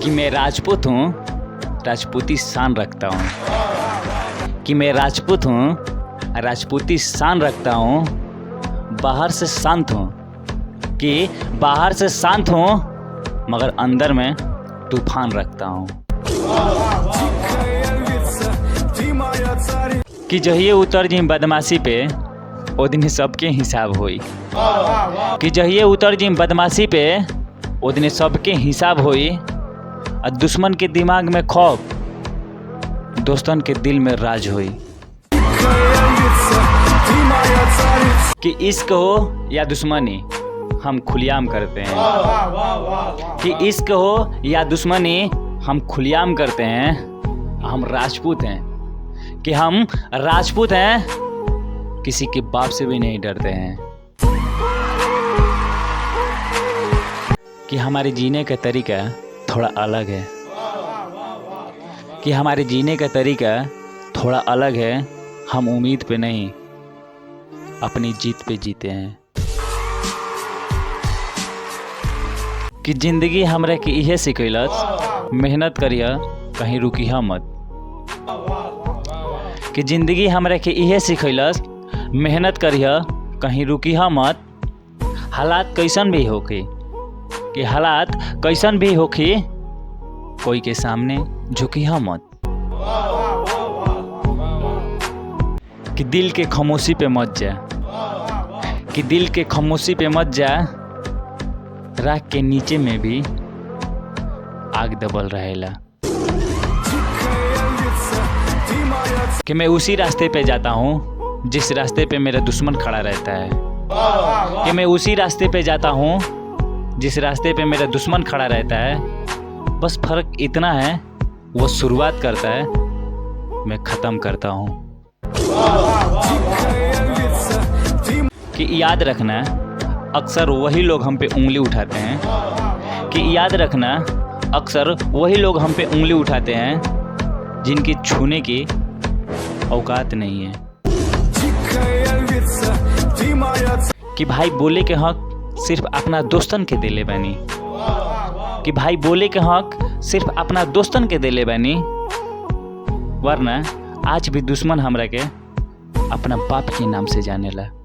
कि मैं राजपूत हूँ, राजपूती शान रखता हूँ। कि मैं राजपूत हूँ, राजपूती शान रखता हूँ। बाहर से शांत हूँ, कि बाहर से शांत हूँ, मगर अंदर में तूफान रखता हूँ। कि जहिए उतर जी बदमाशी पे, ओ दिन सबके हिसाब होई। कि जहिए उतर जी बदमाशी पे, ओ दिन सबके हिसाब होई। और दुश्मन के दिमाग में खौफ, दोस्तन के दिल में राज होई। कि इश्क हो या दुश्मनी, हम खुलेआम करते हैं। कि इश्क हो या दुश्मनी, हम खुलेआम करते हैं। हम राजपूत हैं, कि हम राजपूत हैं, किसी के बाप से भी नहीं डरते हैं। कि हमारे जीने का तरीका थोड़ा अलग है। कि हमारे जीने का तरीका थोड़ा अलग है। हम उम्मीद पे नहीं, अपनी जीत पे जीते हैं। कि जिंदगी हमरा के इहे सिखैलस, मेहनत करिया कहीं रुकिहा मत। कि जिंदगी हमरा के इहे सिखैलस, मेहनत करिया कहीं रुकिहा मत। हालात कैसन भी होके, कि हालात कैसन भी होके, कोई के सामने झुकिहा मत। कि दिल के खामोशी पे मत जा। कि दिल के खामोशी पे मत जा, राख के नीचे में भी आग दबल रहेला। कि मैं उसी रास्ते पे जाता हूँ जिस रास्ते पे मेरा दुश्मन खड़ा रहता है। कि मैं उसी रास्ते पे जाता हूँ जिस रास्ते पे मेरा दुश्मन खड़ा रहता है। बस फर्क इतना है, वो शुरुआत करता है, मैं ख़त्म करता हूँ। कि याद रखना, अक्सर वही लोग हम पे उंगली उठाते हैं। कि याद रखना, अक्सर वही लोग हम पे उंगली उठाते हैं जिनकी छूने की औकात नहीं है। कि भाई बोले के हक सिर्फ अपना दोस्तन के दिले बनी। कि भाई बोले के हक सिर्फ अपना दोस्तन के दिले बनी, वरना आज भी दुश्मन हमरा के अपना बाप के नाम से जानेला।